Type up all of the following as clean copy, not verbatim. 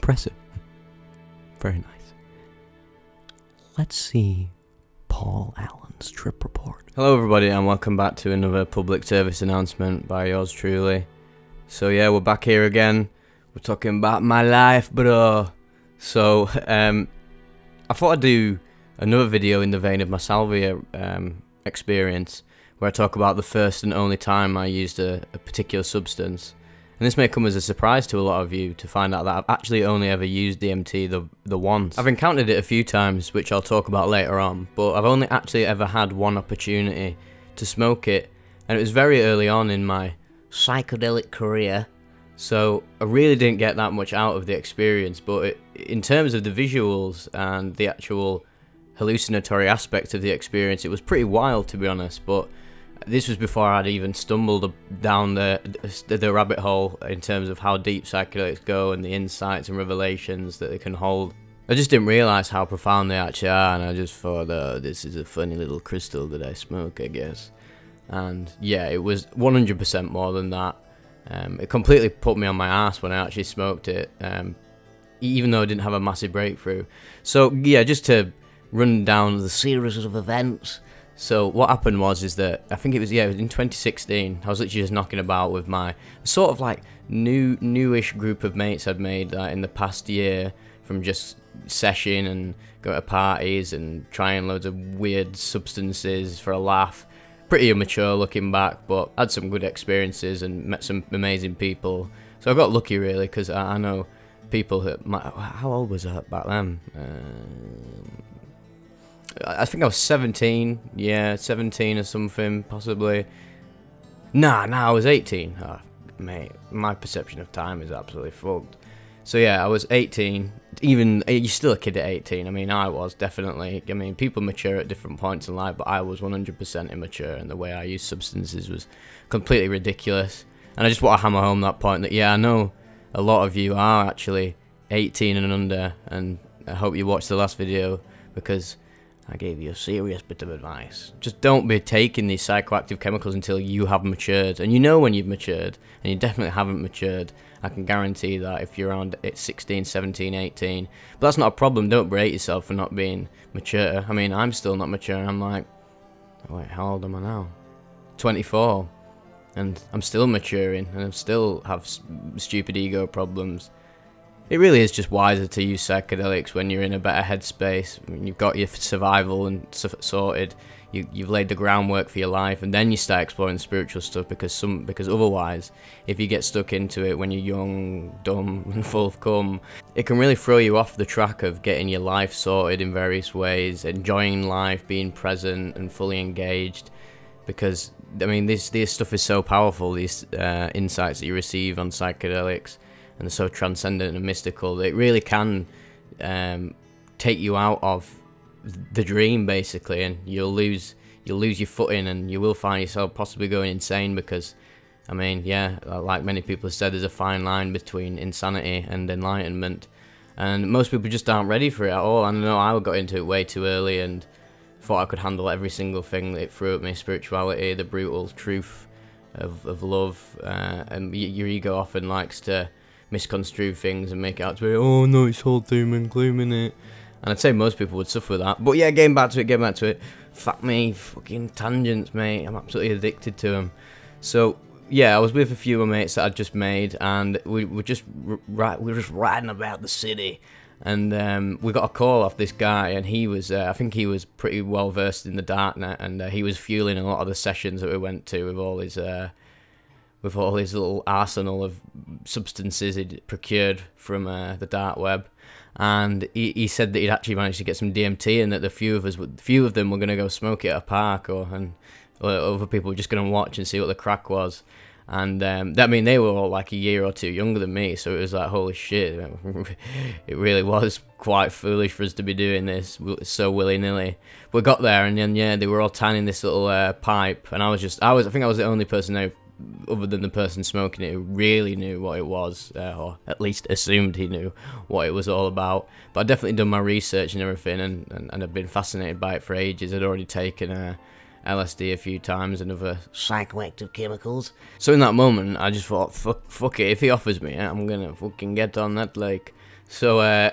impressive. Very nice. Let's see Paul Allen's trip report. Hello everybody and welcome back to another public service announcement by yours truly. So yeah, we're back here again. We're talking about my life, bro. So I thought I'd do another video in the vein of my salvia experience, where I talk about the first and only time I used a particular substance. And this may come as a surprise to a lot of you to find out that I've actually only ever used DMT the once. I've encountered it a few times, which I'll talk about later on, but I've only actually ever had one opportunity to smoke it, and it was very early on in my psychedelic career, so I really didn't get that much out of the experience. But in terms of the visuals and the actual hallucinatory aspect of the experience, it was pretty wild, to be honest. But this was before I'd even stumbled down the rabbit hole in terms of how deep psychedelics go and the insights and revelations that they can hold. I just didn't realise how profound they actually are, and I just thought, oh, this is a funny little crystal that I smoke, I guess. And yeah, it was 100% more than that. It completely put me on my ass when I actually smoked it, even though I didn't have a massive breakthrough. So yeah, just to run down the series of events. So what happened was that I think it was in 2016. I was literally just knocking about with my sort of like newish group of mates I'd made in the past year, from just seshing and going to parties and trying loads of weird substances for a laugh. Pretty immature looking back, but had some good experiences and met some amazing people. So I got lucky really, because I know people that how old was I back then? I think I was 17, yeah, 17 or something, possibly. Nah, I was 18. Oh, mate, my perception of time is absolutely fucked. So yeah, I was 18. Even, you're still a kid at 18. I mean, I was, definitely. I mean, people mature at different points in life, but I was 100% immature, and the way I used substances was completely ridiculous. And I just want to hammer home that point that, yeah, I know a lot of you are actually 18 and under, and I hope you watched the last video, because I gave you a serious bit of advice. Just don't be taking these psychoactive chemicals until you have matured. And you know when you've matured, and you definitely haven't matured. I can guarantee that if you're around 16, 17, 18. But that's not a problem. Don't berate yourself for not being mature. I mean, I'm still not mature. I'm like, oh wait, how old am I now? 24. And I'm still maturing, and I still have stupid ego problems. It really is just wiser to use psychedelics when you're in a better headspace. I mean, you've got your survival and sorted. You've laid the groundwork for your life, and then you start exploring the spiritual stuff. Because otherwise, if you get stuck into it when you're young, dumb, and full of cum, it can really throw you off the track of getting your life sorted in various ways, enjoying life, being present and fully engaged. Because I mean, this stuff is so powerful. These insights that you receive on psychedelics, and they're so transcendent and mystical that it really can take you out of the dream, basically, and you'll lose your footing, and you will find yourself possibly going insane. Because I mean, yeah, like many people have said, there's a fine line between insanity and enlightenment, and most people just aren't ready for it at all. I know I got into it way too early and thought I could handle every single thing that it threw at me: spirituality, the brutal truth of love, and your ego often likes to misconstrue things and make it out to be, oh no, it's all doom and gloom in it. And I'd say most people would suffer with that. But yeah, getting back to it. Fuck me, fucking tangents, mate. I'm absolutely addicted to them. So yeah, I was with a few of my mates that I'd just made, and we were just riding about the city, and we got a call off this guy, and he was, I think he was pretty well versed in the darknet, and he was fueling a lot of the sessions that we went to with all his little arsenal of substances he'd procured from the dark web. And he said that he'd actually managed to get some DMT, and that the few of them were going to go smoke it at a park, and other people were just going to watch and see what the crack was. And I mean, they were all like a year or two younger than me, so it was like, holy shit, it really was quite foolish for us to be doing this so willy-nilly. We got there, and then yeah, they were all tanning this little pipe, and I think I was the only person there, other than the person smoking it, who really knew what it was, or at least assumed he knew what it was all about. But I'd definitely done my research and everything, and I'd been fascinated by it for ages. I'd already taken LSD a few times and other psychoactive chemicals. So in that moment, I just thought, fuck it, if he offers me it, I'm gonna fucking get on that like So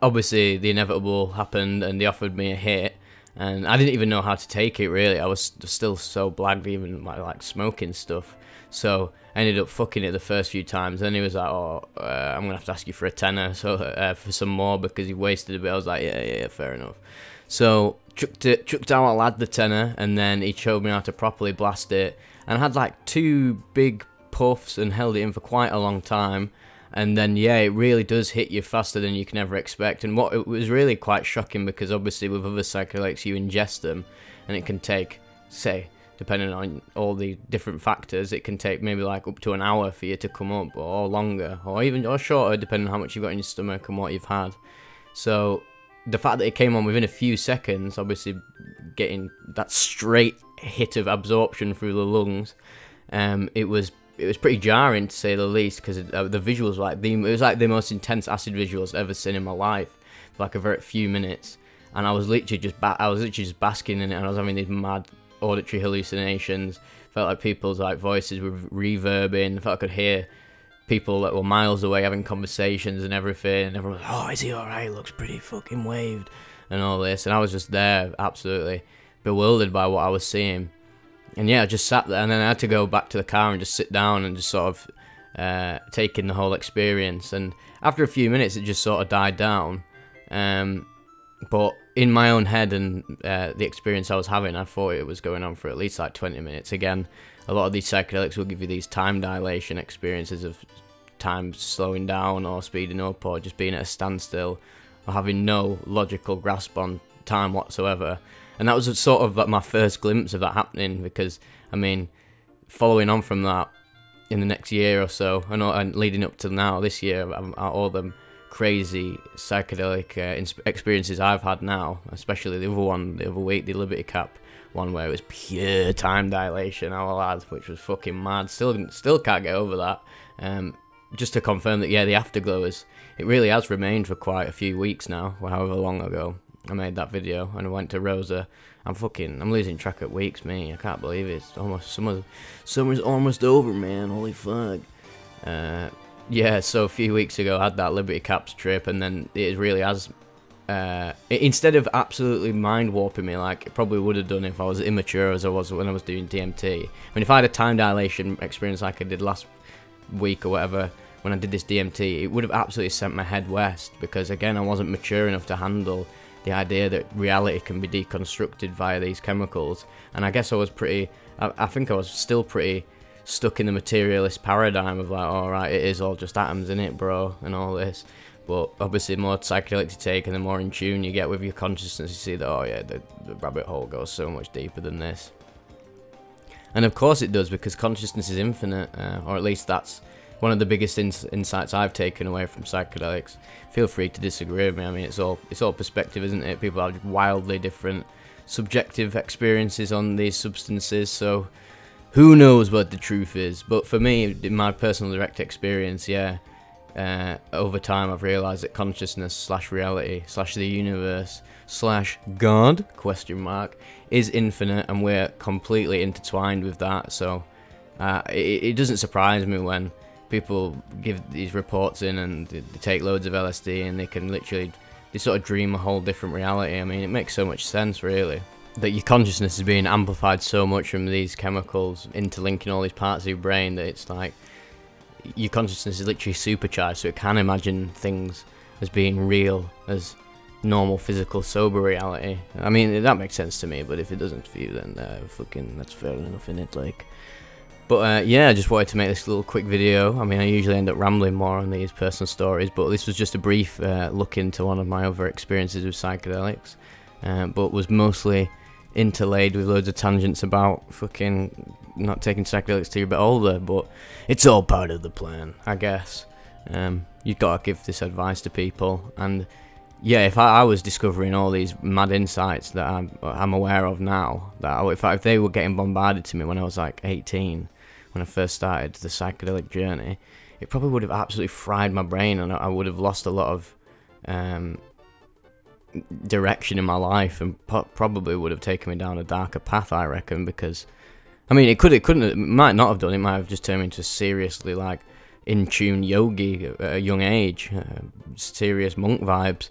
obviously the inevitable happened, and they offered me a hit, and I didn't even know how to take it really. I was still so blagged, even like smoking stuff. So I ended up fucking it the first few times. Then he was like, "Oh, I'm gonna have to ask you for a tenner, so for some more because you wasted a bit." I was like, "Yeah, fair enough." So chucked out a lad the tenner, and then he showed me how to properly blast it. And I had like 2 big puffs and held it in for quite a long time. And then yeah, it really does hit you faster than you can ever expect. And what it was really quite shocking, because obviously with other psychedelics you ingest them, and it can take, say, depending on all the different factors, it can take maybe like up to an hour for you to come up, or longer, or shorter, depending on how much you've got in your stomach and what you've had. So the fact that it came on within a few seconds, obviously getting that straight hit of absorption through the lungs, it was pretty jarring to say the least, because the visuals it was like the most intense acid visuals I've ever seen in my life for like a very few minutes. And I was literally just basking in it, and I was having these mad auditory hallucinations. Felt like people's like voices were reverbing. Felt I could hear people that were miles away having conversations and everything, and everyone was, "Oh, is he alright? Looks pretty fucking waved," and all this. And I was just there, absolutely bewildered by what I was seeing. And yeah, I just sat there, and then I had to go back to the car and just sit down and just sort of take in the whole experience. And after a few minutes, it just sort of died down. But in my own head and the experience I was having, I thought it was going on for at least like 20 minutes. Again, a lot of these psychedelics will give you these time dilation experiences of time slowing down or speeding up, or just being at a standstill, or having no logical grasp on time whatsoever. And that was sort of like my first glimpse of that happening, because, I mean, following on from that, in the next year or so, and leading up to now, this year, all the crazy psychedelic experiences I've had now, especially the other week, the Liberty Cap one, where it was pure time dilation, which was fucking mad. Still can't get over that. Just to confirm that, yeah, the afterglow it really has remained for quite a few weeks now, however long ago I made that video, and I went to Rosa. I'm losing track of weeks, me. I can't believe it. It's almost summer's almost over, man. Holy fuck. Yeah, so a few weeks ago I had that Liberty Caps trip, and then it really has, instead of absolutely mind warping me like it probably would have done if I was immature as I was when I was doing DMT. I mean, if I had a time dilation experience like I did last week or whatever when I did this DMT, it would have absolutely sent my head west, because again, I wasn't mature enough to handle the idea that reality can be deconstructed via these chemicals. And I guess I think I was still pretty stuck in the materialist paradigm of like, alright, it is all just atoms, innit, bro, and all this. But obviously the more psychedelics you take and the more in tune you get with your consciousness, you see that, oh yeah, the rabbit hole goes so much deeper than this. And of course it does, because consciousness is infinite, or at least that's one of the biggest insights I've taken away from psychedelics. Feel free to disagree with me. I mean, it's all perspective, isn't it? People have wildly different subjective experiences on these substances, so who knows what the truth is. But for me, in my personal direct experience, yeah, over time I've realised that consciousness / reality / the universe / God is infinite, and we're completely intertwined with that. So it doesn't surprise me when people give these reports in and they take loads of LSD and they sort of dream a whole different reality. I mean, it makes so much sense, really, that your consciousness is being amplified so much from these chemicals interlinking all these parts of your brain that it's like your consciousness is literally supercharged, so it can imagine things as being real, as normal physical sober reality. I mean, that makes sense to me, but if it doesn't for you, then fucking that's fair enough, innit, like. But yeah, I just wanted to make this little quick video. I mean, I usually end up rambling more on these personal stories, but this was just a brief look into one of my other experiences with psychedelics, but was mostly interlaid with loads of tangents about fucking not taking psychedelics till you're a bit older, but it's all part of the plan, I guess. You've got to give this advice to people, and yeah, if I was discovering all these mad insights that I'm aware of now, that if they were getting bombarded to me when I was like 18, when I first started the psychedelic journey, it probably would have absolutely fried my brain, and I would have lost a lot of direction in my life, and probably would have taken me down a darker path, I reckon, because I mean, it might not have done. It might have just turned me into a seriously like in tune yogi at a young age, serious monk vibes.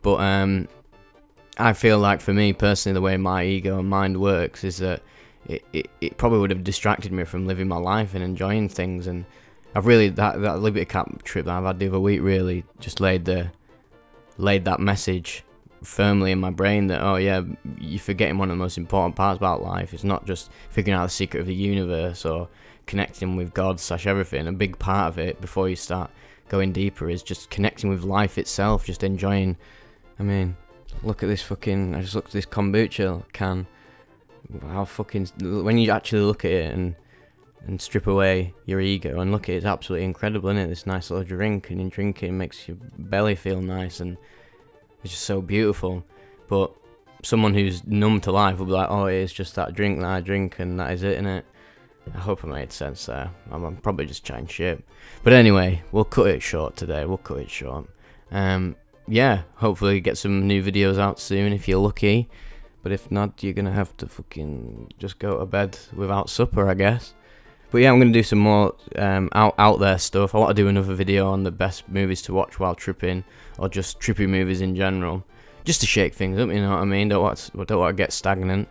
But I feel like for me personally, the way my ego and mind works is that it probably would have distracted me from living my life and enjoying things. And I've really, that Liberty Cap trip that I've had the other week really just laid that message firmly in my brain that, oh yeah, you're forgetting one of the most important parts about life. It's not just figuring out the secret of the universe or connecting with God / everything. A big part of it before you start going deeper is just connecting with life itself, just enjoying. I mean, look at this fucking, I just looked at this kombucha can. How fucking, when you actually look at it and strip away your ego and look at it, it's absolutely incredible, isn't it? This nice little drink, and you drink it, it makes your belly feel nice, and it's just so beautiful. But someone who's numb to life will be like, oh, it's just that drink that I drink and that is it, innit? I hope I made sense there. I'm probably just chatting shit. But anyway, we'll cut it short today. We'll cut it short. Yeah, hopefully get some new videos out soon if you're lucky. But if not, you're going to have to fucking just go to bed without supper, I guess. But yeah, I'm going to do some more out there stuff. I want to do another video on the best movies to watch while tripping, or just trippy movies in general. Just to shake things up, you know what I mean? Don't want to get stagnant.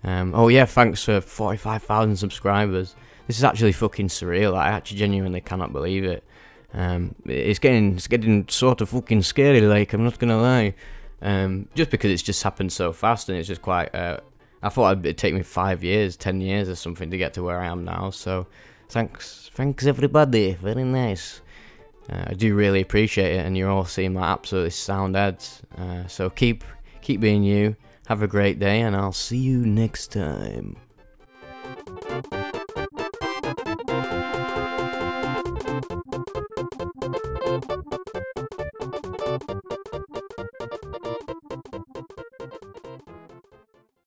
Oh yeah, thanks for 45,000 subscribers. This is actually fucking surreal. I actually genuinely cannot believe it. It's getting sort of fucking scary, like, I'm not gonna lie. Just because it's just happened so fast, and it's just quite, I thought it'd take me 5 years, 10 years or something to get to where I am now, so thanks everybody, very nice. I do really appreciate it, and you're all seeing my absolutely sound ads, so keep being you, have a great day, and I'll see you next time.